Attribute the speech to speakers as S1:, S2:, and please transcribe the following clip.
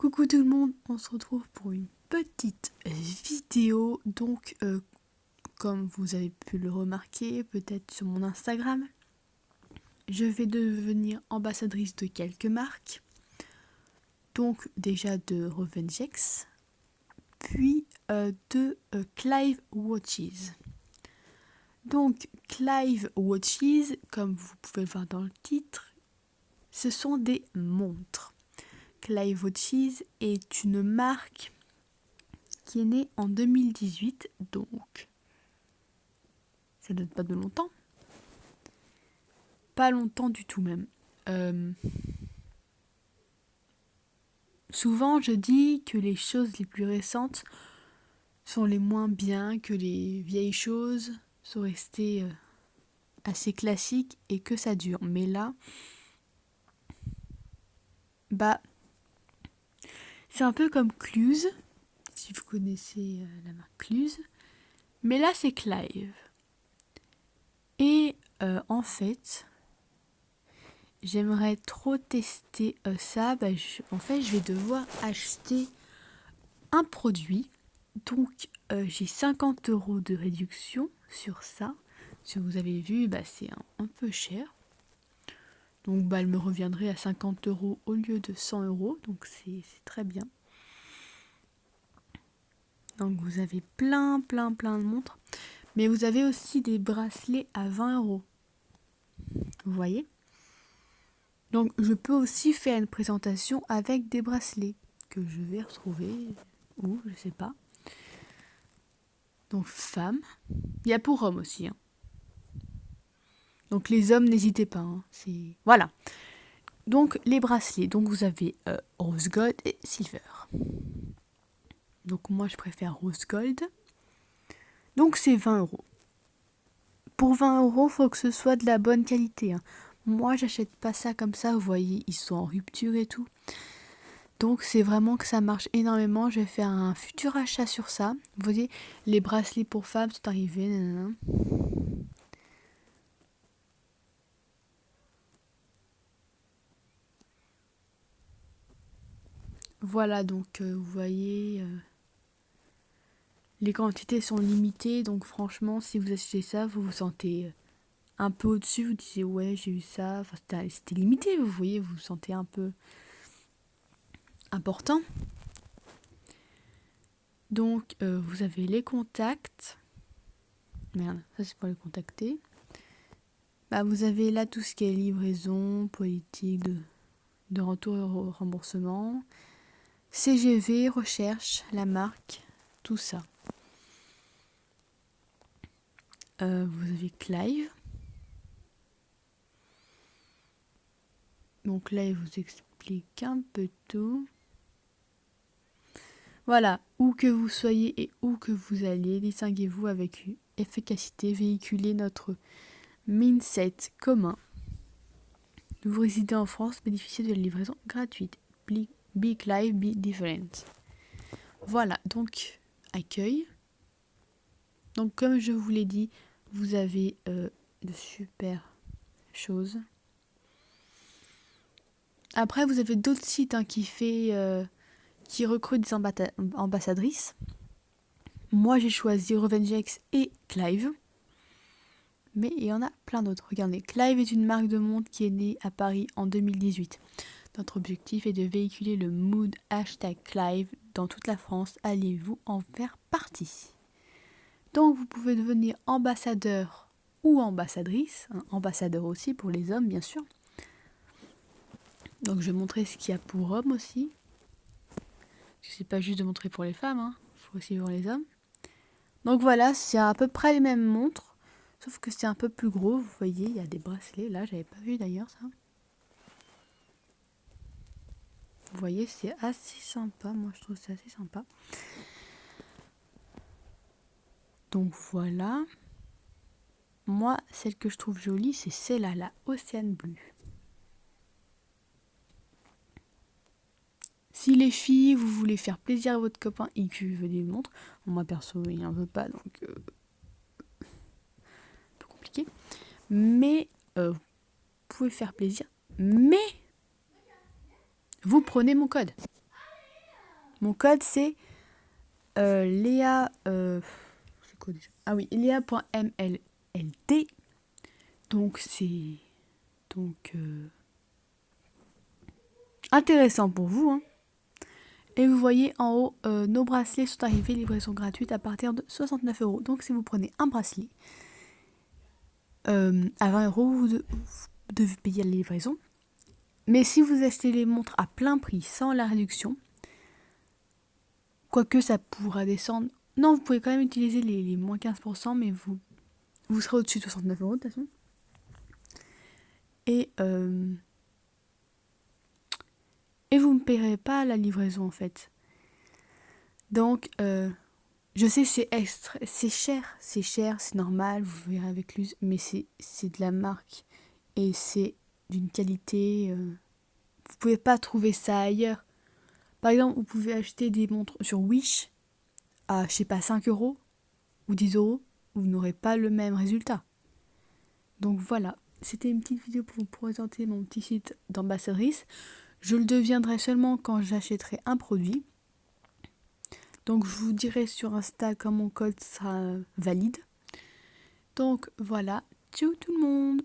S1: Coucou tout le monde, on se retrouve pour une petite vidéo. Donc, comme vous avez pu le remarquer, peut-être sur mon Instagram, je vais devenir ambassadrice de quelques marques. Donc, déjà de Revengex, puis de Clive Watches. Donc, Clive Watches, comme vous pouvez le voir dans le titre, ce sont des montres. Clive Watches est une marque qui est née en 2018, donc ça date pas de longtemps. Pas longtemps du tout même. Souvent je dis que les choses les plus récentes sont les moins bien, que les vieilles choses sont restées assez classiques et que ça dure. Mais là, c'est un peu comme Cluse, si vous connaissez la marque Cluse. Mais là c'est Clive. Et en fait, j'aimerais trop tester ça. Je vais devoir acheter un produit. Donc, j'ai 50 € de réduction sur ça. Si vous avez vu, c'est un peu cher. Donc, elle me reviendrait à 50 € au lieu de 100 €. Donc, c'est très bien. Donc, vous avez plein de montres. Mais vous avez aussi des bracelets à 20 €. Vous voyez ? Donc, je peux aussi faire une présentation avec des bracelets que je vais retrouver, ou je sais pas. Donc, femmes. Il y a pour hommes aussi. Donc, les hommes, n'hésitez pas. Voilà. Donc, les bracelets. Donc, vous avez rose gold et silver. Donc, moi, je préfère rose gold. Donc, c'est 20 €. Pour 20 €, il faut que ce soit de la bonne qualité. Moi, j'achète pas ça comme ça. Vous voyez, ils sont en rupture et tout. Donc c'est vraiment que ça marche énormément. Je vais faire un futur achat sur ça. Vous voyez, les bracelets pour femmes sont arrivés. Nanana. Voilà, donc vous voyez, les quantités sont limitées. Donc franchement, si vous achetez ça, vous vous sentez un peu au-dessus. Vous disiez, ouais, j'ai eu ça. Enfin, c'était limité, vous voyez, vous vous sentez un peu important. Donc vous avez les contacts. Merde, ça c'est pour les contacter. Vous avez là tout ce qui est livraison, politique de retour et remboursement, CGV, recherche, la marque, tout ça. Vous avez Clive. Donc là, il vous explique un peu tout. Voilà, où que vous soyez et où que vous alliez, distinguez-vous avec efficacité, véhiculez notre mindset commun. Vous résidez en France, bénéficiez de la livraison gratuite. Be Clive, be different. Voilà, donc accueil. Donc comme je vous l'ai dit, vous avez de super choses. Après, vous avez d'autres sites qui recrutent des ambassadrices. Moi, j'ai choisi Revengex et Clive. Mais il y en a plein d'autres. Regardez, Clive est une marque de montre qui est née à Paris en 2018. Notre objectif est de véhiculer le mood #Clive dans toute la France. Allez-vous en faire partie ? Donc, vous pouvez devenir ambassadeur ou ambassadrice. Ambassadeur aussi pour les hommes, bien sûr. Donc, je vais montrer ce qu'il y a pour hommes aussi. C'est pas juste de montrer pour les femmes, il faut aussi pour les hommes. Donc voilà, c'est à peu près les mêmes montres, sauf que c'est un peu plus gros. Vous voyez, il y a des bracelets. Là, j'avais pas vu d'ailleurs ça. Vous voyez, c'est assez sympa. Moi, je trouve ça assez sympa. Donc voilà. Moi, celle que je trouve jolie, c'est celle-là, la Ocean Blue. Si les filles, vous voulez faire plaisir à votre copain et que vous voulez une montre, moi perso, il n'en veut pas, donc un peu compliqué. Mais vous pouvez faire plaisir. Mais vous prenez mon code. Mon code c'est Léa. C'est quoi déjà? Ah oui, Léa.mlld. Donc c'est intéressant pour vous, hein. Et vous voyez en haut, nos bracelets sont arrivés, livraison gratuite à partir de 69 €. Donc si vous prenez un bracelet à 20 €, vous devez payer la livraison. Mais si vous achetez les montres à plein prix sans la réduction, quoique ça pourra descendre. Non, vous pouvez quand même utiliser les moins 15%, mais vous serez au-dessus de 69 € de toute façon. Et vous ne paierez pas la livraison en fait. Donc, je sais c'est cher, c'est normal, vous verrez avec l'use, mais c'est de la marque et c'est d'une qualité. Vous pouvez pas trouver ça ailleurs. Par exemple, vous pouvez acheter des montres sur Wish à, je sais pas, 5 € ou 10 €, vous n'aurez pas le même résultat. Donc voilà, c'était une petite vidéo pour vous présenter mon petit site d'ambassadrice. Je le deviendrai seulement quand j'achèterai un produit. Donc je vous dirai sur Insta quand mon code sera valide. Donc voilà, ciao tout le monde!